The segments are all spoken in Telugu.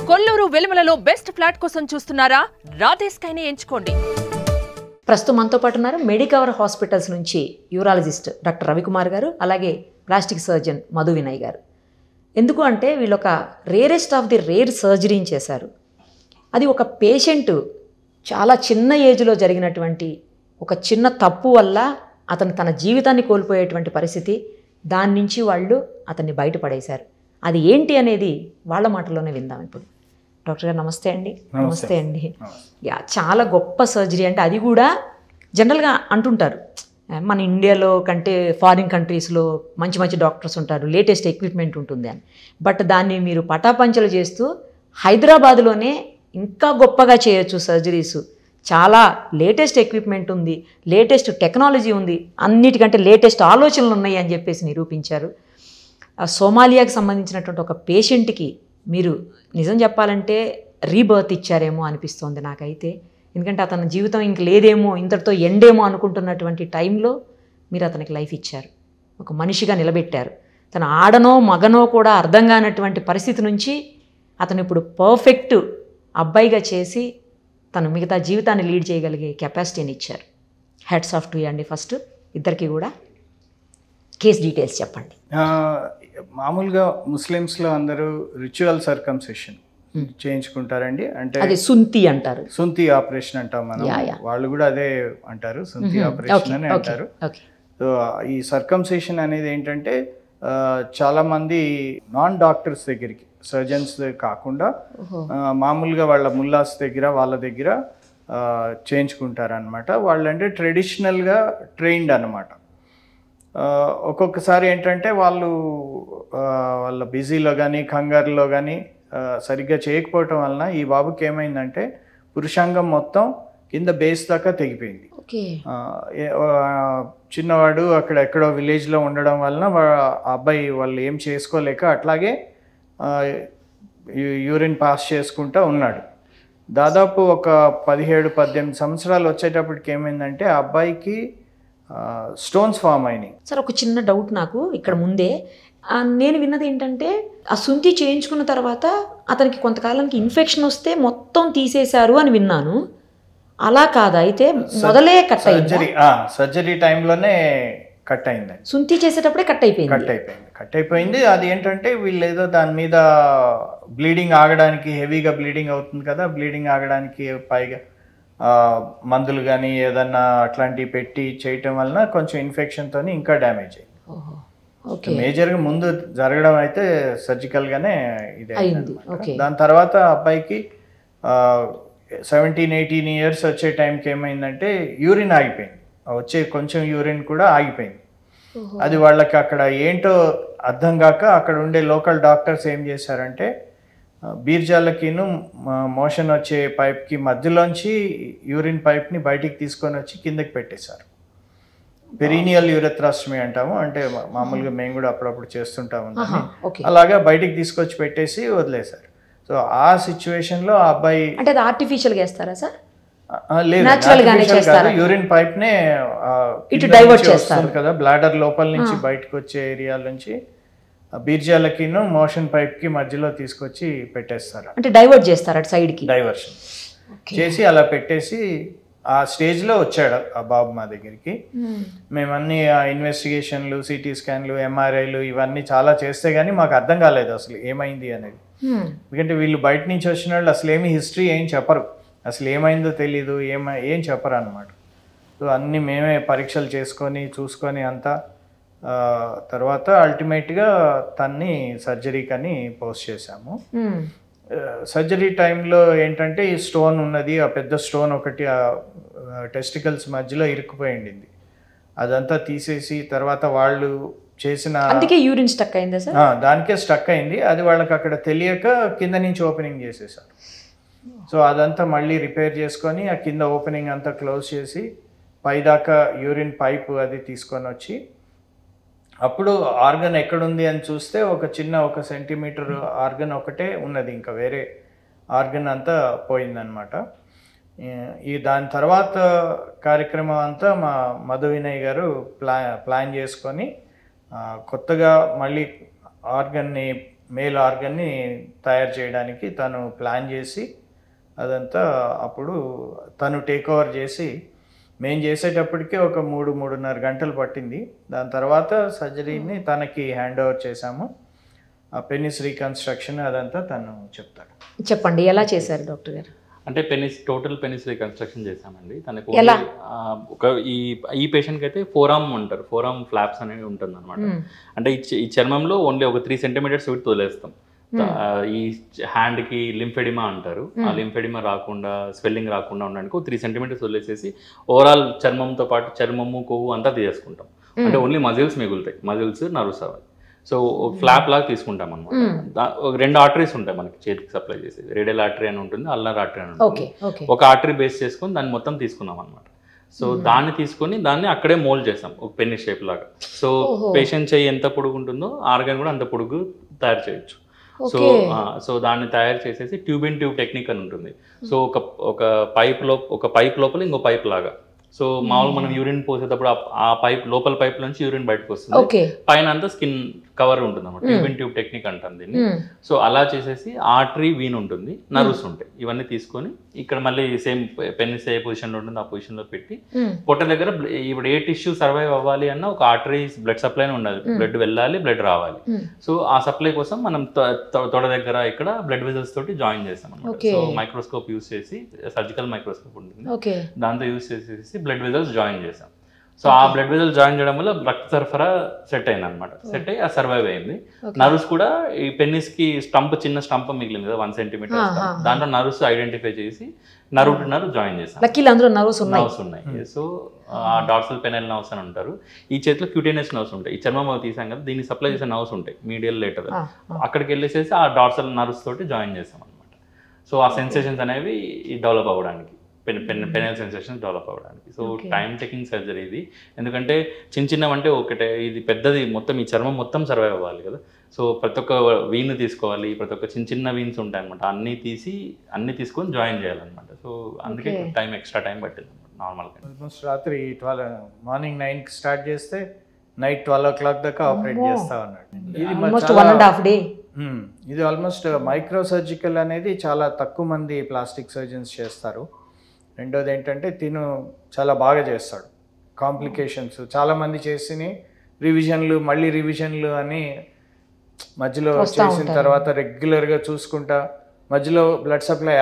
కొల్లూరు వెలుమలలో బెస్ట్ ఫ్లాట్ కోసం చూస్తున్నారా? రాధే స్కైని ఎంచుకోండి. ప్రస్తుతం మనతో పాటు ఉన్నారు మెడికవర్ హాస్పిటల్స్ నుంచి యూరాలజిస్ట్ డాక్టర్ రవికుమార్ గారు, అలాగే ప్లాస్టిక్ సర్జన్ మధు వినయ్ గారు. ఎందుకు అంటే వీళ్ళొక రేరెస్ట్ ఆఫ్ ది రేర్ సర్జరీని చేశారు. అది ఒక పేషెంట్ చాలా చిన్న ఏజ్లో జరిగినటువంటి ఒక చిన్న తప్పు వల్ల అతను తన జీవితాన్ని కోల్పోయేటువంటి పరిస్థితి. దాని నుంచి వాళ్ళు అతన్ని బయటపడేశారు. అది ఏంటి అనేది వాళ్ళ మాటల్లోనే విందాం ఇప్పుడు. డాక్టర్ గారు నమస్తే అండి. నమస్తే అండి. చాలా గొప్ప సర్జరీ. అంటే అది కూడా జనరల్గా అంటుంటారు మన ఇండియాలో కంటే ఫారిన్ కంట్రీస్లో మంచి మంచి డాక్టర్స్ ఉంటారు, లేటెస్ట్ ఎక్విప్మెంట్ ఉంటుంది అని. బట్ దాన్ని మీరు పటాపంచలు చేస్తూ హైదరాబాద్లోనే ఇంకా గొప్పగా చేయొచ్చు సర్జరీస్. చాలా లేటెస్ట్ ఎక్విప్మెంట్ ఉంది, లేటెస్ట్ టెక్నాలజీ ఉంది, అన్నిటికంటే లేటెస్ట్ ఆలోచనలు ఉన్నాయి అని చెప్పేసి నిరూపించారు. సోమాలియాకి సంబంధించినటువంటి ఒక పేషెంట్కి మీరు నిజం చెప్పాలంటే రీబర్త్ ఇచ్చారేమో అనిపిస్తోంది నాకైతే. ఎందుకంటే అతని జీవితం ఇంక లేదేమో, ఇంతటితో ఎండేమో అనుకుంటున్నటువంటి టైంలో మీరు అతనికి లైఫ్ ఇచ్చారు, ఒక మనిషిగా నిలబెట్టారు. తన ఆడనో మగనో కూడా అర్థం కానటువంటి పరిస్థితి నుంచి అతను ఇప్పుడు పర్ఫెక్ట్ అబ్బాయిగా చేసి తను మిగతా జీవితాన్ని లీడ్ చేయగలిగే కెపాసిటీని ఇచ్చారు. హ్యాట్స్ ఆఫ్ టు అండి. ఫస్ట్ ఇద్దరికి కూడా కేస్ డీటెయిల్స్ చెప్పండి. మామూలుగా ముస్లిమ్స్లో అందరూ రిచువల్ సర్కంసెషన్ చేయించుకుంటారండి. అంటే అది సుంతి అంటారు, సుంతి ఆపరేషన్ అంటాం మనం. వాళ్ళు కూడా అదే అంటారు, సుంతి ఆపరేషన్ అని అంటారు. సో ఈ సర్కంసెషన్ అనేది ఏంటంటే చాలామంది నాన్ డాక్టర్స్ దగ్గరికి, సర్జన్స్ కాకుండా మామూలుగా వాళ్ళ ముల్లాస్ దగ్గర వాళ్ళ దగ్గర చేయించుకుంటారనమాట. వాళ్ళంటే ట్రెడిషనల్గా ట్రైన్డ్ అనమాట. ఒక్కొక్కసారి ఏంటంటే వాళ్ళ బిజీలో కానీ కంగారులో కానీ సరిగ్గా చేయకపోవటం వలన ఈ బాబుకి ఏమైందంటే పురుషాంగం మొత్తం కింద బేస్ దాకా తెగిపోయింది. చిన్నవాడు అక్కడ ఎక్కడో విలేజ్లో ఉండడం వలన అబ్బాయి వాళ్ళు ఏం చేసుకోలేక అట్లాగే యూరిన్ పాస్ చేసుకుంటూ ఉన్నాడు. దాదాపు ఒక 17-18 సంవత్సరాలు వచ్చేటప్పటికి ఏమైందంటే ఆ అబ్బాయికి స్టోన్స్ ఫామ్ అయినాయి. సార్ ఒక చిన్న డౌట్ నాకు ఇక్కడ ముందే. నేను విన్నది ఏంటంటే ఆ సుంతి చేయించుకున్న తర్వాత అతనికి కొంతకాలానికి ఇన్ఫెక్షన్ వస్తే మొత్తం తీసేశారు అని విన్నాను. అలా కాదా? అయితే మొదలే కట్ అయింది, సర్జరీ టైంలోనే కట్ అయింది. సుంతి చేసేటప్పుడే కట్ అయిపోయింది. అది ఏంటంటే వీళ్ళు ఏదో దాని మీద బ్లీడింగ్ ఆగడానికి, హెవీగా బ్లీడింగ్ అవుతుంది కదా, బ్లీడింగ్ ఆగడానికి పైగా మందులు కానీ ఏదన్నా అట్లాంటివి పెట్టి చేయటం వలన కొంచెం ఇన్ఫెక్షన్తో ఇంకా డ్యామేజ్ అయింది. మేజర్గా ముందు జరగడం అయితే సర్జికల్గానే ఇదే అయింది. దాని తర్వాత అబ్బాయికి 17-18 ఇయర్స్ వచ్చే టైంకి ఏమైందంటే యూరిన్ ఆగిపోయింది, వచ్చే కొంచెం యూరిన్ కూడా ఆగిపోయింది. అది వాళ్ళకి అక్కడ ఏంటో అర్థం కాక అక్కడ ఉండే లోకల్ డాక్టర్స్ ఏం చేశారంటే బీర్జాలకిను మోషన్ వచ్చే పైప్కి మధ్యలోంచి యూరిన్ పైప్ని బయటికి తీసుకొని వచ్చి కిందకి పెట్టేశారు. పెరీనియల్ యూరెథ్రాస్టమీ అంటాము, అంటే మామూలుగా మేము కూడా అప్పుడప్పుడు చేస్తుంటాము. అలాగా బయటికి తీసుకొచ్చి పెట్టేసి వదిలేశారు. సో ఆ సిచ్యువేషన్లో ఆ అబ్బాయి అంటే అది ఆర్టిఫిషియల్గా వేస్తారా సార్? లేదు, యూరిన్ పైప్ నే ఇటు డైవర్ట్ చేస్తారు కదా, బ్లాడర్ లోపల నుంచి బయటకు వచ్చే ఏరియా నుంచి బీర్జాలకిను మోషన్ పైప్ కి మధ్యలో తీసుకొచ్చి పెట్టేస్తారు. అంటే డైవర్ట్ చేస్తారు అటు సైడ్ కి, డైవర్షన్ చేసి అలా పెట్టేసి ఆ స్టేజ్ లో వచ్చాడు ఆ బాబు మా దగ్గరికి. మేమన్నీ ఇన్వెస్టిగేషన్లు, సిటీ స్కాన్లు, ఎంఆర్ఐలు ఇవన్నీ చాలా చేస్తే గానీ మాకు అర్థం కాలేదు అసలు ఏమైంది అనేది. ఎందుకంటే వీళ్ళు బయట నుంచి వచ్చిన వాళ్ళు అసలు ఏమి హిస్టరీ ఏం చెప్పరు, అసలు ఏమైందో తెలీదు, ఏం చెప్పరు అనమాట. సో అన్నీ మేమే పరీక్షలు చేసుకొని చూసుకొని అంతా తర్వాత అల్టిమేట్గా తన్ని సర్జరీకి అని పోస్ట్ చేశాము. సర్జరీ టైంలో ఏంటంటే ఈ స్టోన్ ఉన్నది, ఆ పెద్ద స్టోన్ ఒకటి టెస్టికల్స్ మధ్యలో ఇరుక్కుపోయింది. అదంతా తీసేసి తర్వాత వాళ్ళు చేసిన యూరిన్ స్టక్ అయిందా సార్? దానికే స్టక్ అయింది. అది వాళ్ళకి అక్కడ తెలియక కింద నుంచి ఓపెనింగ్ చేసేసారు. సో అదంతా మళ్ళీ రిపేర్ చేసుకొని ఆ కింద ఓపెనింగ్ అంతా క్లోజ్ చేసి పైదాకా యూరిన్ పైప్ అది తీసుకొని వచ్చి అప్పుడు ఆర్గన్ ఎక్కడుంది అని చూస్తే ఒక 1 సెంటీమీటర్ ఆర్గన్ ఒకటే ఉన్నది, ఇంకా వేరే ఆర్గన్ అంతా పోయిందనమాట. దాని తర్వాత కార్యక్రమం అంతా మా మధు వినయ్ గారు ప్లాన్ చేసుకొని కొత్తగా మళ్ళీ ఆర్గన్ని మేల్ ఆర్గన్ని తయారు చేయడానికి తను ప్లాన్ చేసి అదంతా అప్పుడు తను టేక్ ఓవర్ చేసి మేము చేసేటప్పటికే ఒక 3-3.5 గంటలు పట్టింది. దాని తర్వాత సర్జరీని తనకి హ్యాండ్ ఓవర్ చేశాము. ఆ పెనిస్ రీకన్స్ట్రక్షన్ అదంతా తను చెప్తాడు. చెప్పండి ఎలా చేశారు డాక్టర్ గారు? అంటే టోటల్ పెనిస్ రీకన్స్ట్రక్షన్ చేశామండి. తనకు ఎలా? ఒక ఈ పేషెంట్కి అయితే ఫోరామ్ అంటారు, ఫోరామ్ ఫ్లాప్స్ అనేవి ఉంటుంది అనమాట. అంటే ఈ చర్మంలో ఓన్లీ ఒక 3 సెంటీమీటర్స్ విడ్త్ వదిలేస్తాం. ఈ హ్యాండ్కి లింఫెడిమా అంటారు. ఆ లింఫెడిమా రాకుండా, స్వెల్లింగ్ రాకుండా ఉండడానికి 3 సెంటీమీటర్స్ వదిలేసేసి ఓవరాల్ చర్మంతో పాటు చర్మము, కొవ్వు అంతా తీసేసుకుంటాం. అంటే ఓన్లీ మజిల్స్ మిగులుతాయి, మజిల్స్ నర్వ్స్ అవ్వాలి. సో ఫ్లాప్ లాగా తీసుకుంటాం అనమాట. 2 ఆర్టరీస్ ఉంటాయి మనకి చేతికి సప్లై చేసేది. రేడియల్ ఆర్టరీ అని ఉంటుంది, అల్నర్ ఆర్టరీ అని ఉంటుంది. ఒక ఆర్టరీ బేస్ చేసుకొని దాన్ని మొత్తం తీసుకున్నాం అనమాట. సో దాన్ని తీసుకొని దాన్ని అక్కడే మోల్డ్ చేస్తాం ఒక పెన్ని షేప్ లాగా. సో పేషెంట్ చెయ్యి ఎంత పొడుగు ఉంటుందో ఆర్గన్ కూడా అంత పొడుగు తయారు చేయొచ్చు. సో దాన్ని తయారు చేసేసి ట్యూబ్ ఇన్ ట్యూబ్ టెక్నిక్ అని ఉంటుంది. సో ఒక పైప్ లోపల ఇంకో పైప్ లాగా. సో మామూలు మనం యూరిన్ పోసేటప్పుడు ఆ పైప్ లోపల పైప్ నుంచి యూరిన్ బయటకు వస్తుంది, పైన అంతా స్కిన్ కవర్ ఉంటుంది అన్నమాట. ట్యూబ్ ఇన్ ట్యూబ్ టెక్నిక్ అంటాం దీన్ని. సో అలా చేసేసి ఆర్టరీ, వీన్ ఉంటుంది, నర్వ్స్ ఉంటాయి. ఇవన్నీ తీసుకొని ఇక్కడ మళ్ళీ సేమ్ పెన్నిస్ ఏ పొజిషన్ లో ఉంటుంది ఆ పొజిషన్ లో పెట్టి పొట్ట దగ్గర ఇప్పుడు ఏ టిష్యూ సర్వైవ్ అవ్వాలి అన్న ఒక ఆర్టరీ బ్లడ్ సప్లై ఉండాలి. బ్లడ్ వెళ్ళాలి, బ్లడ్ రావాలి. సో ఆ సప్లై కోసం మనం తొడ దగ్గర ఇక్కడ బ్లడ్ వెజల్స్ తోటి జాయిన్ చేస్తాం అన్నమాట. సో మైక్రోస్కోప్ యూస్ చేసి, సర్జికల్ మైక్రోస్కోప్ ఉంటుంది, దాంతో యూస్ చేసేసి బ్లడ్ వెజల్స్ జాయిన్ చేసాం. సో ఆ బ్లడ్ వెజల్స్ జాయిన్ చేయడం వల్ల రక్త సరఫరా సెట్ అయింది అనమాట. సెట్ అయ్యి ఆ సర్వైవ్ అయింది. నర్వ్స్ కూడా ఈ పెన్నిస్ కి చిన్న స్టంప్ మిగిలింది కదా 1 సెంటీమీటర్, దాంట్లో నర్వ్స్ ఐడెంటిఫై చేసి నర్వ్ టు నర్వ్ జాయిన్ చేసాం. నర్వ్స్ ఉన్నాయి. సో ఆ డార్సల్ పెనల్ నర్వ్స్ అని ఉంటారు. ఈ చేతిలో క్యూటేనియస్ నర్వ్స్ ఉంటాయి. ఈ చర్మం తీసాం కదా, దీన్ని సప్లై చేసే నర్వ్స్ ఉంటాయి మీడియల్ లేటర్. అక్కడికి వెళ్ళేసేసి ఆ డార్సల్ నర్వ్స్ తోటి జాయిన్ చేసాం అనమాట. సో ఆ సెన్సేషన్స్ అనేవి డెవలప్ అవ్వడానికి, పెనల్ సెన్సేషన్స్ డెవలప్ అవ్వడానికి. సో టైం టేకింగ్ సర్జరీ ఇది. ఎందుకంటే చిన్నవంటే ఒకటే, ఇది పెద్దది మొత్తం ఈ చర్మం మొత్తం సర్వైవ్ అవ్వాలి కదా. సో ప్రతి ఒక్క వీన్ తీసుకోవాలి, ప్రతి ఒక్క చిన్న వీన్స్ ఉంటాయి అనమాట. అన్ని తీసుకొని జాయిన్ చేయాలన్నమాట. సో అందుకే ఎక్స్ట్రా టైం పట్టింది నార్మల్గా. ఆల్మోస్ట్ రాత్రి మార్నింగ్ 9కి స్టార్ట్ చేస్తే నైట్ 12 o'clock దాకా ఆపరేట్ చేస్తా ఉన్నాడు. ఇది ఆల్మోస్ట్ మైక్రో సర్జికల్ అనేది చాలా తక్కువ మంది ప్లాస్టిక్ సర్జన్స్ చేస్తారు. రెండోది ఏంటంటే తిను చాలా బాగా చేస్తాడు. కాంప్లికేషన్స్ చాలామంది చేసి మళ్ళీ రివిజన్లు అని మధ్యలో చేసిన తర్వాత రెగ్యులర్గా చూసుకుంటా మధ్యలో బ్లడ్ సప్లై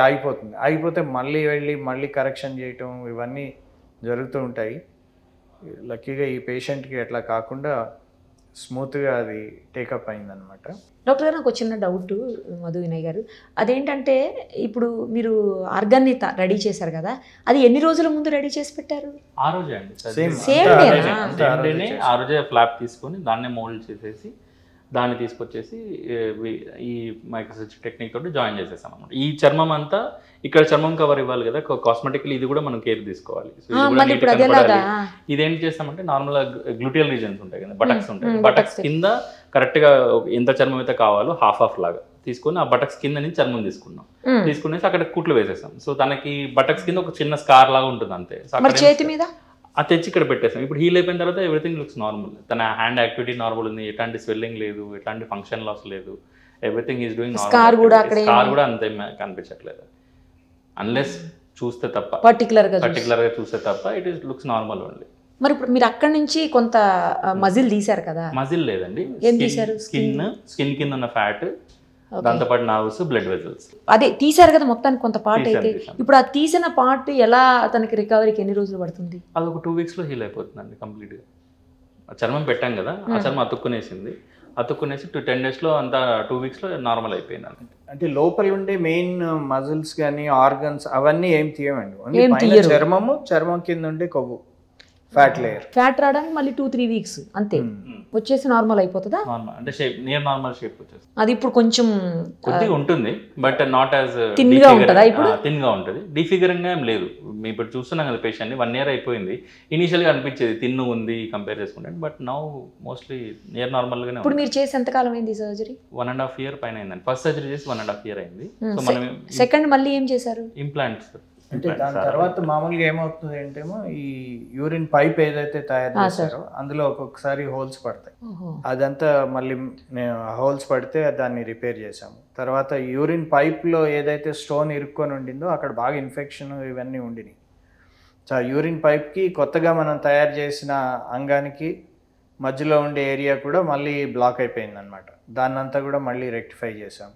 ఆగిపోతే మళ్ళీ కరెక్షన్ చేయటం ఇవన్నీ జరుగుతూ ఉంటాయి. లక్కీగా ఈ పేషెంట్కి అట్లా కాకుండా స్మూత్గా అది టేకప్ అయిందనమాట. డాక్టర్ గారు నాకు చిన్న డౌట్ మధు వినయ్ గారు, అదేంటంటే ఇప్పుడు మీరు ఆర్గాన్ని రెడీ చేశారు కదా, అది ఎన్ని రోజుల ముందు రెడీ చేసి పెట్టారు? ఆ రోజే అండి, సేమ్ ఆ రోజే ఫ్లాప్ తీసుకొని దాన్నే మోల్డ్ చేసేసి దాన్ని తీసుకొచ్చేసి ఈ మైక్రోసర్జరీ టెక్నిక్ తోటి జాయిన్ చేసేసాం అనమాట. ఈ చర్మం అంతా ఇక్కడ చర్మం కవర్ ఇవ్వాలి కదా, కాస్మెటికల్ ఇది కూడా మనం కేర్ తీసుకోవాలి. ఇదేం చేస్తామంటే నార్మల్గా గ్లూటియల్ రీజన్స్ ఉంటాయి కదా, బటక్స్ ఉంటాయి, బటక్స్ కింద కరెక్ట్గా ఎంత చర్మం అయితే కావాలో హాఫ్ లాగా తీసుకొని ఆ బటక్స్ కింద నుంచి చర్మం తీసుకునేసి అక్కడ కుట్లు వేసేసాం. సో తనకి బటక్స్ కింద ఒక చిన్న స్కార్ లాగా ఉంటుంది అంతే. చేతి మీద అది తెచ్చి ఇక్కడ పెట్టేసాం. ఇప్పుడు హీల్ అయిపోయిన తర్వాత ఎవ్రీథింగ్ లుక్స్ నార్మల్. తన హ్యాండ్ యాక్టివిటీ నార్మల్ ఉంది, ఎట్లాంటి స్వెల్లింగ్ లేదు, ఎట్లాంటి ఫంక్షన్ లాస్ లేదు, everything is doing normal. Scar కూడా అంతే కనిపించట్లేదు అన్లెస్ చూస్తే తప్ప, పర్టికులర్ గా చూస్తే తప్ప it is looks normal only. మరి ఇప్పుడు మీరు అక్కడి నుంచి కొంత మజిల్ తీశారు కదా? మజిల్ లేదండి, ఏం తీశారు? స్కిన్ కింద ఉన్న ఫ్యాట్, దాంతోపాటు నర్వ్స్, బ్లడ్ వెజల్స్. అదే తీశారు కదా మొత్తానికి కొంత పార్ట్. అయితే ఇప్పుడు ఆ తీసిన పార్ట్ ఎలా తనకి రికవరీకి ఎన్ని రోజులు పడుతుంది? అది ఒక 2 weeks లో హీల్ అయిపోతుందండి కంప్లీట్గా. చర్మం పెట్టాం కదా, ఆ చర్మం అతుక్కునేసి 10 days లో అంతా 2 weeks లో నార్మల్ అయిపోయింది. అంటే లోపల ఉండే మెయిన్ మజిల్స్ కానీ ఆర్గన్స్ అవన్నీ ఏం తీయమండి, ఓన్లీ పైన చర్మం కింద ఉండే కొవ్వు ఫ్యాట్ లేయర్. ఫ్యాట్ రావడానికి మళ్ళీ 2-3 weeks అంతే, వచ్చేసి నార్మల్ అయిపోతుందా? అంటే షేప్ నియర్ నార్మల్ షేప్ వచ్చేస్తుంది. అది ఇప్పుడు కొంచెం కొద్దిగా ఉంటుంది, బట్ నాట్ యాజ్ థిన్ గా ఉంటుందా? ఇప్పుడు థిన్ గా ఉంటుంది, డిఫిగరింగ్ గా ఏం లేదు. మేము ఇప్పుడు చూస్తున్నాం కదా పేషెంట్ ని, 1 year అయిపోయింది. ఇనిషియల్ గా అనిపించేది థిన్ ఉంది కంపేర్ చేసుకుంటే, but now mostly near normal గానే. ఇప్పుడు మీరు చేసి ఎంత కాలం అయింది సర్జరీ? 1.5 year పైన అయిందండి. ఫస్ట్ సర్జరీ చేసి 1.5 year అయింది. సో మనం సెకండ్ మళ్ళీ ఏం చేశారు? ఇంప్లాంట్స్ అంటే దాని తర్వాత మామూలుగా ఏమవుతుంది అంటేమో ఈ యూరిన్ పైప్ ఏదైతే తయారు చేస్తారో అందులో ఒక్కొక్కసారి హోల్స్ పడతాయి. అదంతా మళ్ళీ హోల్స్ పడితే దాన్ని రిపేర్ చేసాము. తర్వాత యూరిన్ పైప్లో ఏదైతే స్టోన్ ఇరుక్కొని ఉండిందో అక్కడ బాగా ఇన్ఫెక్షన్ ఇవన్నీ ఉండినాయి. సో ఆ యూరిన్ పైప్కి కొత్తగా మనం తయారు చేసిన అంగానికి మధ్యలో ఉండే ఏరియా కూడా మళ్ళీ బ్లాక్ అయిపోయింది అనమాట. దాన్నంతా కూడా మళ్ళీ రెక్టిఫై చేసాం.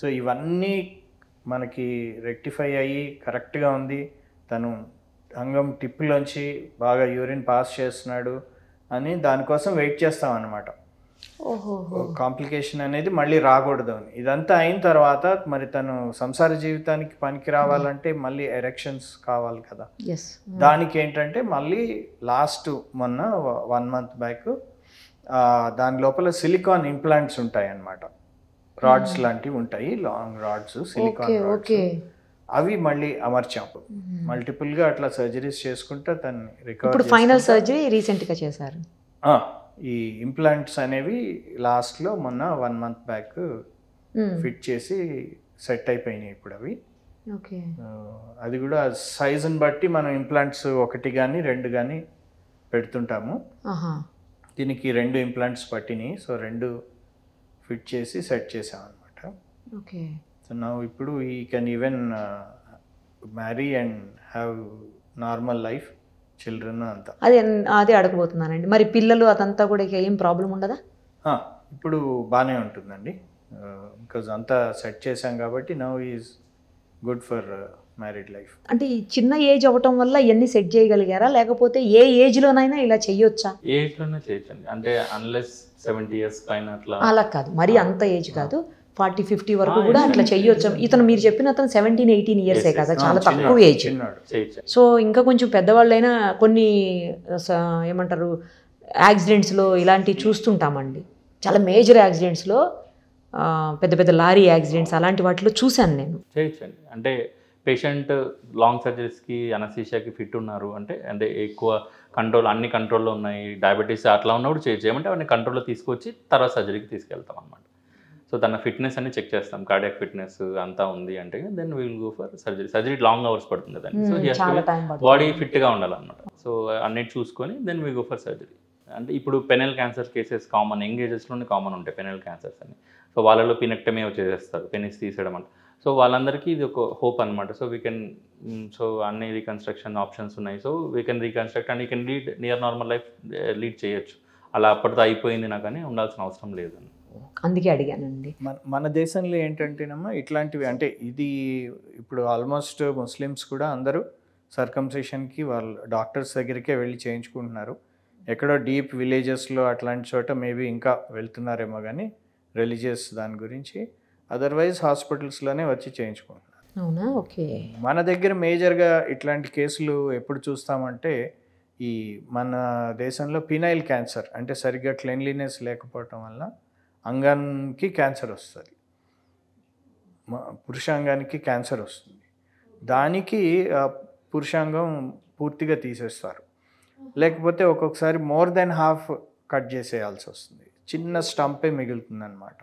సో ఇవన్నీ మనకి రెక్టిఫై అయ్యి కరెక్ట్గా ఉంది. తను అంగం టిప్పులోంచి బాగా యూరిన్ పాస్ చేస్తున్నాడు అని దానికోసం వెయిట్ చేస్తాం అన్నమాట. కాంప్లికేషన్ అనేది మళ్ళీ రాకూడదు అని. ఇదంతా అయిన తర్వాత మరి తను సంసార జీవితానికి పనికి రావాలంటే మళ్ళీ ఎరెక్షన్స్ కావాలి కదా. దానికి ఏంటంటే మళ్ళీ లాస్ట్ మొన్న 1 month బ్యాక్ దాని లోపల సిలికాన్ ఇంప్లాంట్స్ ఉంటాయి అన్నమాట. రాడ్స్ లాంటివి ఉంటాయి, లాంగ్ రాడ్స్, సిలికాన్ రాడ్స్. అవి మళ్ళీ అమర్చాం. మల్టిపుల్ గా అట్లా సర్జరీస్ చేసుకుంటా తను రికవర్. ఫైనల్ సర్జరీ రీసెంట్ గా చేశారు. ఈ ఇంప్లాంట్స్ అనేవి లాస్ట్ లో మొన్న 1 month బ్యాక్ ఫిట్ చేసి సెట్ అయిపోయినాయి ఇప్పుడు అవి. అది కూడా సైజుని బట్టి మనం ఇంప్లాంట్స్ 1 కానీ 2 కానీ పెడుతుంటాము. దీనికి 2 ఇంప్లాంట్స్ పట్టినాయి. సో 2 ఫిట్ చేసి సెట్ చేసాం అనమాట. సో నా ఇప్పుడు ఈ can even marry and have normal life, children అంతా. అదే అడగబోతున్నానండి. మరి పిల్లలు అదంతా కూడా ఏం ప్రాబ్లం ఉండదా? ఇప్పుడు బాగానే ఉంటుందండి. బికాజ్ అంతా సెట్ చేసాం కాబట్టి now is good for married life. అంటే ఈ చిన్న ఏజ్ అవ్వటం వల్ల ఇవన్నీ సెట్ చేయగలిగారా, లేకపోతే ఏ ఏజ్లోనైనా ఇలా చేయొచ్చా? ఏజ్లోనే చేయొచ్చండి. అంటే అన్లెస్ 70 years పైన అలా కాదు, మరి అంత ఏజ్ కాదు, 40-50 వరకు కూడా అట్లా చేయొచ్చు. ఇతను మీరు చెప్పిన అతను 17-18 years కదా, చాలా తక్కువ ఏజ్. సో ఇంకా కొంచెం పెద్దవాళ్ళైనా కొన్ని ఏమంటారు యాక్సిడెంట్స్లో ఇలాంటివి చూస్తుంటామండి. చాలా మేజర్ యాక్సిడెంట్స్లో, పెద్ద పెద్ద లారీ యాక్సిడెంట్స్ అలాంటి వాటిలో చూశాను నేను. చేయొచ్చండి. అంటే పేషెంట్ లాంగ్ సర్జరీస్కి అనస్థీషియాకి ఫిట్ ఉన్నారు అంటే ఎక్కువ కంట్రోల్, అన్ని కంట్రోల్లో ఉన్నాయి, డయాబెటీస్ అట్లా ఉన్నప్పుడు చేయమంటే అవన్నీ కంట్రోల్లో తీసుకొచ్చి తర్వాత సర్జరీకి తీసుకెళ్తాం అనమాట. సో తన ఫిట్నెస్ అన్ని చెక్ చేస్తాం, కార్డియాక్ ఫిట్నెస్ అంతా ఉంది అంటే then we will go for surgery. Surgery long hours పడుతుంది దాన్ని. సో బాడీ ఫిట్గా ఉండాలన్నమాట. సో అన్నిటి చూసుకొని then we go for surgery. అంటే ఇప్పుడు penile cancer cases common, young ఏజెస్లోనే కామన్ ఉంటాయి పెనల్ క్యాన్సర్స్ అని. సో వాళ్ళలో పినెక్టమీ చేసేస్తారు, పెనిస్ తీసేయడం అంటే. సో వాళ్ళందరికీ ఇది ఒక హోప్ అనమాట. సో వీ కెన్, సో అన్ని రీకన్స్ట్రక్షన్ ఆప్షన్స్ ఉన్నాయి. So we can reconstruct and you can lead near normal life lead చేయొచ్చు. అలా అప్పటితో అయిపోయింది నాకు అని ఉండాల్సిన అవసరం లేదని అందుకే అడిగానండి. మన దేశంలో ఏంటంటేనమ్మా ఇట్లాంటివి, అంటే ఇది ఇప్పుడు ఆల్మోస్ట్ ముస్లిమ్స్ కూడా అందరూ సర్కంసిషన్కి వాళ్ళు డాక్టర్స్ దగ్గరికే వెళ్ళి చేయించుకుంటున్నారు. ఎక్కడో డీప్ విలేజెస్లో అట్లాంటి చోట మేబీ ఇంకా వెళ్తున్నారేమో కానీ రిలీజియస్ దాని గురించి, అదర్వైజ్ హాస్పిటల్స్లోనే వచ్చి చేయించుకుంటున్నారు. అవునా? ఓకే. మన దగ్గర మేజర్గా ఇట్లాంటి కేసులు ఎప్పుడు చూస్తామంటే ఈ మన దేశంలో పినైల్ క్యాన్సర్, అంటే సరిగ్గా క్లెన్లీనెస్ లేకపోవటం వల్ల అంగానికి క్యాన్సర్ వస్తుంది, పురుషాంగానికి క్యాన్సర్ వస్తుంది. దానికి పురుషాంగం పూర్తిగా తీసేస్తారు, లేకపోతే ఒక్కొక్కసారి మోర్ దెన్ హాఫ్ కట్ చేసేయాల్సి వస్తుంది, చిన్న స్టంపే మిగులుతుంది అనమాట.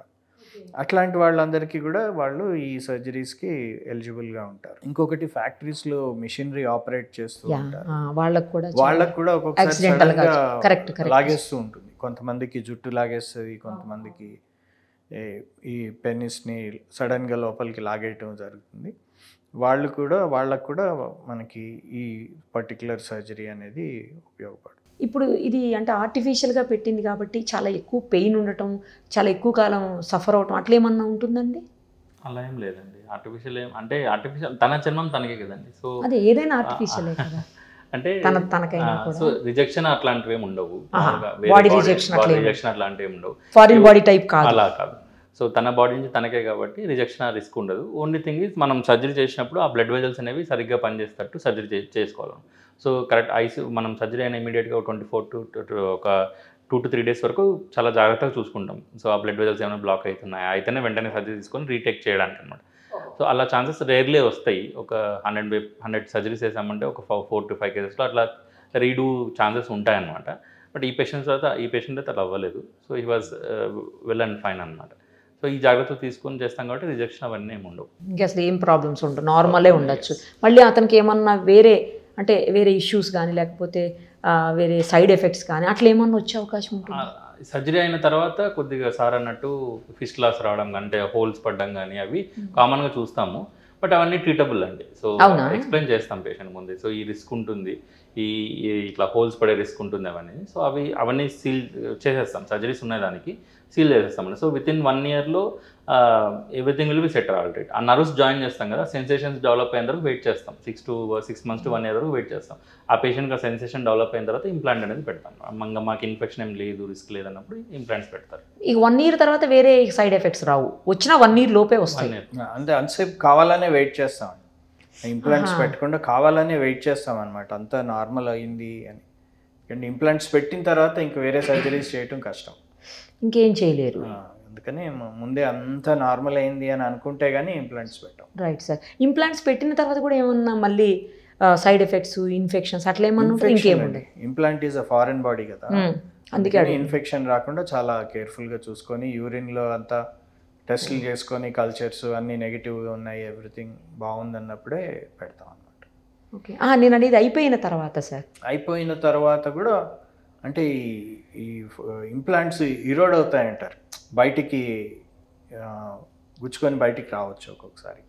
అట్లాంటి వాళ్ళందరికీ కూడా వాళ్ళు ఈ సర్జరీస్కి ఎలిజిబుల్గా ఉంటారు. ఇంకొకటి ఫ్యాక్టరీస్లో మిషనరీ ఆపరేట్ చేస్తూ ఉంటారు, వాళ్ళకు కూడా ఒక్కొక్కసారి లాగేస్తూ ఉంటుంది. కొంతమందికి జుట్టు లాగేస్తుంది, కొంతమందికి ఈ పెనిస్ని సడన్గా లోపలికి లాగేయటం జరుగుతుంది. వాళ్ళకు కూడా మనకి ఈ పర్టికులర్ సర్జరీ అనేది ఉపయోగపడుతుంది. ఇప్పుడు ఇది అంటే ఆర్టిఫిషియల్గా పెట్టింది కాబట్టి చాలా ఎక్కువ పెయిన్ ఉండటం, చాలా ఎక్కువ కాలం సఫర్ అవటం అట్లా ఏమన్నా ఉంటుందండి? అలా ఏం లేదండి. ఆర్టిఫిషియల్ అంటే ఆర్టిఫిషియల్ తన జన్మం తనకే కదండి. సో అదే ఏదైనా ఆర్టిఫిషియల్ కదా, అంటే తనకైనా సో రిజెక్షన్ అట్లాంటివి ఏమి ఉండవు, బాడీ రిజెక్షన్ అట్లాంటివి ఏమి ఉండవు, ఫారిన్ బాడీ టైప్ కాదు, అలా కాదు. సో తన బాడీ నుంచి తనకే కాబట్టి రిజెక్షన్ రిస్క్ ఉండదు. ఓన్లీ థింగ్ ఈజ్ మనం సర్జరీ చేసినప్పుడు ఆ బ్లడ్ వెజల్స్ అనేవి సరిగ్గా పనిచేసేటట్టు సర్జరీ చేసుకోవాలి. సో కరెక్ట్ మనం సర్జరీ అయిన ఇమీడియట్గా 24 to ఒక 2 to 3 days వరకు చాలా జాగ్రత్తగా చూసుకుంటాం. సో ఆ బ్లడ్ వెజల్స్ ఏమైనా బ్లాక్ అవుతున్నాయి అయితేనే వెంటనే సర్జరీ తీసుకొని రీటేక్ చేయడానికి అనమాట. సో అలా ఛాన్సెస్ రేర్లీ వస్తాయి. ఒక 100 సర్జరీస్ చేసామంటే ఒక 4 to 5 cases అట్లా రీడూ ఛాన్సెస్ ఉంటాయన్నమాట. బట్ ఈ పేషెంట్ అయితే అలా అవ్వలేదు. So he was well and fine అనమాట. సో ఈ జాగ్రత్తలు తీసుకొని చేస్తాం కాబట్టి రిజెక్షన్ అవన్నీ ఏమి ఉండవు. ఇంకా అసలు ఏం ప్రాబ్లమ్స్ ఉండవు, నార్మలే ఉండొచ్చు. మళ్ళీ అతనికి ఏమన్నా వేరే ఇష్యూస్ కానీ లేకపోతే వేరే సైడ్ ఎఫెక్ట్స్ కానీ అట్లా ఏమన్నా వచ్చే అవకాశం ఉంటుంది? సర్జరీ అయిన తర్వాత కొద్దిగా సార్ అన్నట్టు ఫిస్టులాస్ రావడం అంటే హోల్స్ పడడం కానీ అవి కామన్గా చూస్తాము. బట్ అవన్నీ ట్రీటబుల్ అండి. సో ఎక్స్ప్లెయిన్ చేస్తాం పేషెంట్ ముందే. సో ఈ రిస్క్ ఉంటుంది, ఇట్లా హోల్స్ పడే రిస్క్ ఉంటుంది అవన్నీ. సో అవన్నీ సీల్ చేసేస్తాం, సర్జరీస్ ఉన్నాయి దానికి సీల్ చేసేస్తామండి. సో విత్ ఇన్ 1 yearలో everything will be set already. ఆ నర్వ్స్ జాయిన్ చేస్తాం కదా, సెన్సేషన్స్ డెవలప్ అయిన తర్వాత వెయిట్ చేస్తాం. 6 months to 1 year వరకు వెయిట్ చేస్తాం. ఆ పేషెంట్కి ఆ సెన్సేషన్ డెవలప్ అయిన తర్వాత ఇంప్లాంట్ అనేది పెడతాం. మాకు ఇన్ఫెక్షన్ ఏం లేదు, రిస్క్ లేదన్నప్పుడు ఇంప్లాంట్స్ పెడతారు. ఇక 1 year తర్వాత వేరే సైడ్ ఎఫెక్ట్స్ రావు, వచ్చినా 1 year లోపే వస్తాయి. అంటే అంతసేపు కావాలనే వెయిట్ చేస్తాం, ఇంప్లాంట్స్ పెట్టకుండా కావాలనే వెయిట్ చేస్తాం అనమాట, అంతా నార్మల్ అయింది అని. అండ్ ఇంప్లాంట్స్ పెట్టిన తర్వాత ఇంక వేరే సర్జరీస్ చేయటం కష్టం, ఇంకేం చేయలేరు. అందుకని ముందే అంతా నార్మల్ అయింది అని అనుకుంటే గానీ ఇంప్లాంట్స్ పెట్టాం. Right sir. ఇంప్లాంట్స్ పెట్టిన తర్వాత కూడా ఏమన్నా మళ్ళీ సైడ్ ఎఫెక్ట్స్, ఇన్ఫెక్షన్స్ అట్లా ఏమన్నా ఉంటే ఇంకేముండే? Implant is a foreign body కదా, అందుకే ఇన్ఫెక్షన్ రాకుండా చాలా కేర్ఫుల్గా చూసుకొని యూరిన్లో అంతా టెస్టులు చేసుకొని కల్చర్స్ అన్నీ నెగిటివ్గా ఉన్నాయి, ఎవ్రీథింగ్ బాగుందన్నప్పుడే పెడతాం అన్నమాట. ఓకే. నేను అనేది అయిపోయిన తర్వాత సార్, అయిపోయిన తర్వాత కూడా అంటే ఈ ఇంప్లాంట్స్ ఇరోడ్ అవుతాయంటారు, బయటికి గుచ్చుకొని బయటికి రావచ్చు ఒక్కొక్కసారి.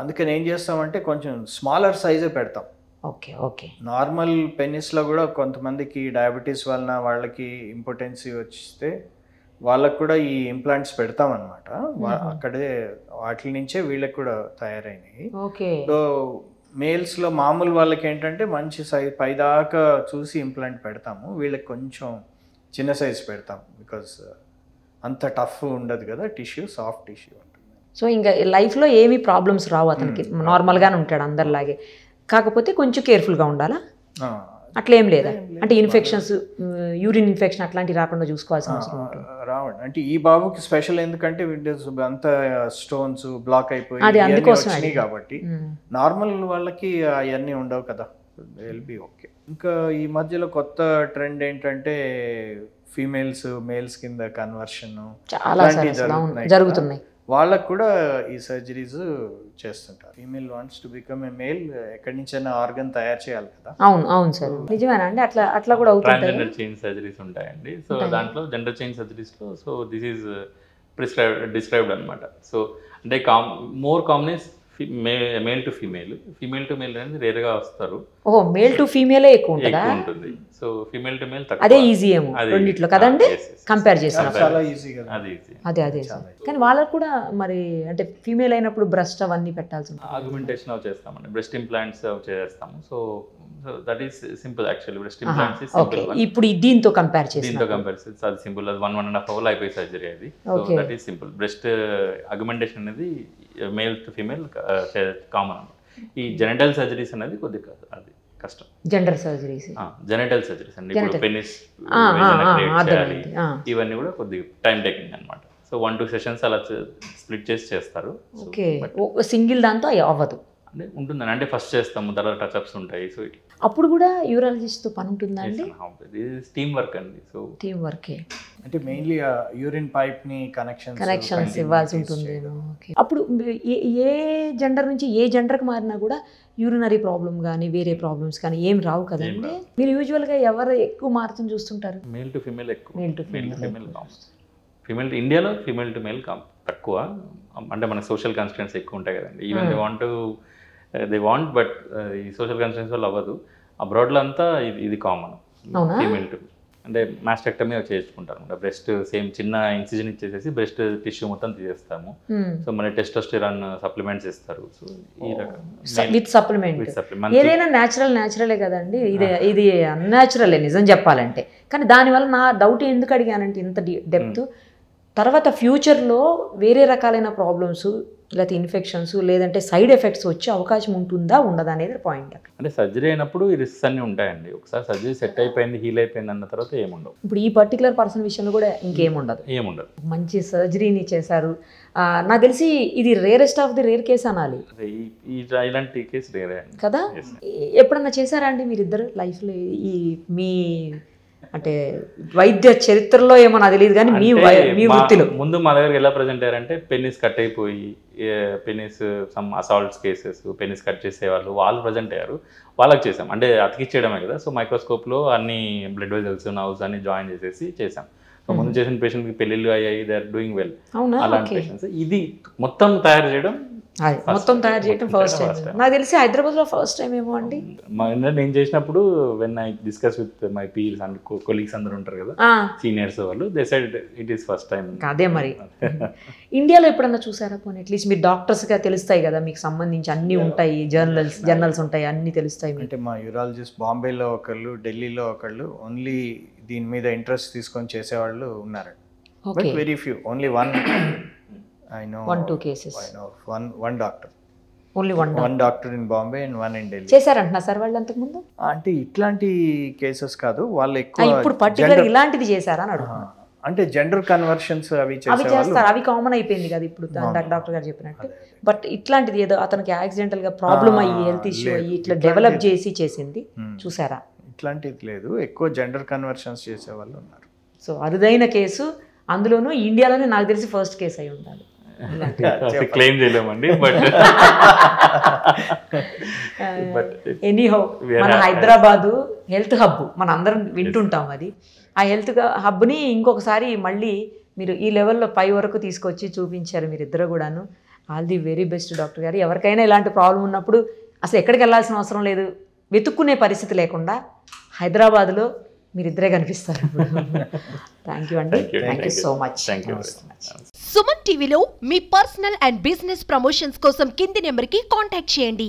అందుకని ఏం చేస్తామంటే కొంచెం స్మాలర్ సైజే పెడతాం. Okay okay. నార్మల్ పెన్నిస్లో కూడా కొంతమందికి డయాబెటీస్ వలన వాళ్ళకి ఇంపార్టెన్సీ వస్తే వాళ్ళకు కూడా ఈ ఇంప్లాంట్స్ పెడతాం అనమాట. అక్కడే వాటి నుంచే వీళ్ళకి కూడా తయారైనవి. సో మేల్స్లో మామూలు వాళ్ళకి ఏంటంటే మంచి సైజ్ పైదాకా చూసి ఇంప్లాంట్ పెడతాము, వీళ్ళకి కొంచెం చిన్న సైజ్ పెడతాం, బికాస్ అంత టఫ్ ఉండదు కదా, టిష్యూ సాఫ్ట్ టిష్యూ ఉంటుంది. సో ఇంకా లైఫ్లో ఏమీ ప్రాబ్లమ్స్ రావు అతనికి, నార్మల్గానే ఉంటాడు అందరిలాగే, కాకపోతే కొంచెం కేర్ఫుల్గా ఉండాలా? అట్లా ఏం లేదా? అంటే ఇన్ఫెక్షన్స్, యూరిన్ ఇన్ఫెక్షన్ అట్లాంటివి రాకుండా చూసుకోవాల్సిన అవసరం ఉంటుంది. రావండి. అంటే ఈ బాబుకి స్పెషల్ ఎందుకంటే విండోస్ అంత స్టోన్స్ బ్లాక్ అయిపోయి వచ్చినాయి కాబట్టి, నార్మల్ వాళ్ళకి అవన్నీ ఉండవు కదా, విల్ బి ఓకే. ఇంకా ఈ మధ్యలో కొత్త ట్రెండ్ ఏంటంటే ఫీమేల్స్ మేల్స్ కింద కన్వర్షన్ చాలా జరుగుతున్నాయి, వాళ్ళకు కూడా ఈ సర్జరీస్ చేస్తుంటారు. Female wants to become a male, ఎక్కడి నుంచైనా ఆర్గన్ తయారు చేయాలి కదా. అవును అవును సార్, నిజమేనా అండి? అట్లా కూడా అవుతుంది. ట్రాన్స్జెండర్ చేంజ్ సర్జరీస్ ఉంటాయండి. సో దాంట్లో జెండర్ చేంజ్ సర్జరీస్లో సో దిస్ ఈజ్ డిస్క్రైబ్డ్ అనమాట. సో అంటే more common is male to female. Female to male అనేది రేర్గా వస్తారు. ఓ, మేల్ టు ఫీమేలే ఎక్కువ ఉంటుంది. సో ఫీమేల్ టు మేల్ అదే ఈజీ ఏమో రెండిట్లో కదండి, కంపేర్ చేస్తాం. చాలా ఈజీ కదా, అదే కానీ వాళ్ళకు కూడా మరి అంటే ఫీమేల్ అయినప్పుడు బ్రెస్ట్ అవన్నీ పెట్టాల్సి ఉంటుంది. ఆగ్మెంటేషన్ అవి చేస్తామండి, బ్రెస్ట్ ఇంప్లాంట్స్ చేస్తాము. So that is simple actually. Breast implants is simple. ఇప్పుడు దీంతో కంపేర్ చేసి అది సింపుల్, అది 1.5 hours అయిపోయి సర్జరీ అది. So that is simple. Breast augmentation అనేది మేల్ టు ఫీమేల్ కామన్. ఈ జెనిటల్ సర్జరీస్ అనేది కొద్దిగా అది కష్టం. జెండర్ సర్జరీస్, జెనిటల్ సర్జరీస్ అండి. ఇప్పుడు పెనిస్ ఇవన్నీ కూడా కొద్దిగా టైం టేకింగ్ అనమాట. సో 1-2 sessions అలా స్ప్లిట్ చేసి చేస్తారు. ఓకే, సింగిల్ దాంతో అవ్వదు అంటే ఉంటుందని, అంటే ఫస్ట్ చేస్తాము, తర్వాత టచ్అప్స్ ఉంటాయి. సో అప్పుడు కూడా యూరాలజిస్ట్తో పని ఉంటుందా అండి? టీమ్ వర్క్ అండి. సో టీమ్ వర్కే, అంటే మెయిన్లీ యూరిన్ పైప్ ని కనెక్షన్స్ ఇవ్వాల్సి ఉంటుంది. అప్పుడు ఏ జెండర్ నుంచి ఏ జెండర్కి మారినా కూడా యూరినరీ ప్రాబ్లం కానీ వేరే ప్రాబ్లమ్స్ కానీ ఏం రావు కదండి? మీరు యూజువల్గా ఎవరు ఎక్కువ మారుతం చూస్తుంటారు? మేల్ టు ఫీమేల్ ఎక్కువ. మేల్ టు ఫీమేల్ ఫీమేల్ ఇండియాలో ఫీమేల్ టు మేల్ తక్కువ. అంటే మన సోషల్ కన్స్ట్రెంట్స్ ఎక్కువ ఉంటాయి కదండి. ఈవెన్ దే వాంట్ బట్ ఈ సోషల్ కన్స్ట్రెంట్స్ వల్ల అవ్వదు. అబ్రాడ్లో అంతా ఇది కామన్. ఫీమేల్ టు అంటే మాస్టెక్టమీ చేయించుకుంటారు. బ్రెస్ట్ సేమ్ చిన్న ఇన్సిజన్ ఇచ్చేసేసి బ్రెస్ట్ టిష్యూ మొత్తం తీసేస్తాము. సో మళ్ళీ టెస్టోస్టెరాన్ సప్లిమెంట్స్ ఇస్తారు. సో ఈ రకంగా విత్ సప్లిమెంట్ ఏదైనా న్యాచురలే కదండి. ఇది అన్యాచురలే నిజం చెప్పాలంటే. కానీ దానివల్ల నా డౌట్ ఎందుకు అడిగానంటే ఇంత డెప్త్, తర్వాత ఫ్యూచర్లో వేరే రకాలైన ప్రాబ్లమ్స్ లేకపోతే ఇన్ఫెక్షన్స్ లేదంటే సైడ్ ఎఫెక్ట్స్ వచ్చే అవకాశం ఉంటుందా ఉండదా అనేది పాయింట్. అంటే సర్జరీ అయినప్పుడు ఈ రిస్క్స్ అన్నీ ఉంటాయండి. ఒకసారి సర్జరీ సెట్ అయిపోయింది, హీల్ అయిపోయింది అన్న తర్వాత ఏముండవు. ఇప్పుడు ఈ పర్టికులర్ పర్సన్ విషయంలో కూడా ఇంకేముండదు. మంచి సర్జరీని చేశారు. నాకు తెలిసి ఇది rarest of the rare case అనాలి. ఇలాంటి కేసు రేరే కదా. ఎప్పుడన్నా చేశారా అండి మీరిద్దరు లైఫ్లో? ఈ మీ అంటే వైద్య చరిత్రలో ఏమో నాకు తెలియదు కానీ మీ వృత్తిలో ముందు మా దగ్గర ఎలా ప్రజెంట్ అయ్యారంటే పెన్నిస్ కట్ అయిపోయి పెన్నిస్ సమ్ అసాల్ట్స్ కేసెస్ పెన్నిస్ కట్ చేసేవాళ్ళు వాళ్ళు ప్రజెంట్ అయ్యారు, వాళ్ళకి చేసాం. అంటే అతికిచ్చేయడమే కదా, సో మైక్రోస్కోప్లో అన్ని బ్లడ్ వెజల్స్ నర్వ్స్ అన్ని జాయిన్ చేసేసి చేసాం. సో ముందు చేసిన పేషెంట్కి పెళ్ళిళ్ళు అయ్యాయి, దే ఆర్ డూయింగ్ వెల్. అలాంటి పేషెంట్స్ ఇది మొత్తం తయారు చేయడం ఫస్ట్ టైం. నాకు తెలిసి హైదరాబాద్లో ఫస్ట్ టైం ఏమో అండి. నేను చేసినప్పుడు when I discuss with my peers and colleagues అందరూ ఉంటారు కదా సీనియర్స్ వాళ్ళు, they said it is first time. అదే మరి ఇండియాలో ఎప్పుడన్నా చూసారా పోనీ? అట్లీస్ట్ మీరు డాక్టర్స్గా తెలుస్తాయి కదా, మీకు సంబంధించి అన్నీ ఉంటాయి, జర్నల్స్ ఉంటాయి, అన్నీ తెలుస్తాయి. అంటే మా యూరాలజిస్ట్ బాంబేలో ఒకళ్ళు, ఢిల్లీలో ఒకళ్ళు ఓన్లీ దీని మీద ఇంట్రెస్ట్ తీసుకొని చేసేవాళ్ళు ఉన్నారు. But very few, only one I know 1-2 cases. I know one doctor. Only one doctor in Bombay and one in Delhi. చేశారంటున్నా సార్ వాళ్ళు అంతకు ముందు? అంటే ఇట్లాంటి కేసెస్ కాదు, వాళ్ళు ఎక్కువ ఇప్పుడు పర్టికులర్ ఇలాంటిది చేశారా అని అడుగుతున్నా. అంటే జెండర్ కన్వర్షన్స్ అవి చేస్తారు, అవి కామన్ అయిపోయింది కదా ఇప్పుడు డాక్టర్ గారు చెప్పినట్టు. బట్ ఇట్లాంటిది ఏదో అతనికి యాక్సిడెంటల్ గా ప్రాబ్లం అయ్యి హెల్త్ ఇష్యూ అయ్యి ఇట్లా డెవలప్ చేసింది చూసారా? ఇట్లాంటిది లేదు, ఎక్కువ జెండర్ కన్వర్షన్స్ చేసే వాళ్ళు ఉన్నారు. సో అరుదైన కేసు, అందులోనూ ఇండియాలోనే నాకు తెలిసి ఫస్ట్ కేసు అయి ఉండాలి. క్లెయిమ్ చేయలేమండి, బట్ ఎనీహౌ మన హైదరాబాదు హెల్త్ హబ్ మన అందరం వింటుంటాం, అది ఆ హెల్త్ హబ్ని ఇంకొకసారి మళ్ళీ మీరు ఈ లెవెల్లో పై వరకు తీసుకొచ్చి చూపించారు మీరిద్దరు కూడాను. All the very best doctor గారు. ఎవరికైనా ఇలాంటి ప్రాబ్లం ఉన్నప్పుడు అసలు ఎక్కడికి వెళ్ళాల్సిన అవసరం లేదు, వెతుక్కునే పరిస్థితి లేకుండా హైదరాబాద్లో మీరిద్దరే కనిపిస్తారు. థ్యాంక్ యూ అండి, thank you so much. Suman టీవీలో మీ పర్సనల్ అండ్ బిజినెస్ ప్రమోషన్స్ కోసం కింది నెంబర్కి కాంటాక్ట్ చేయండి.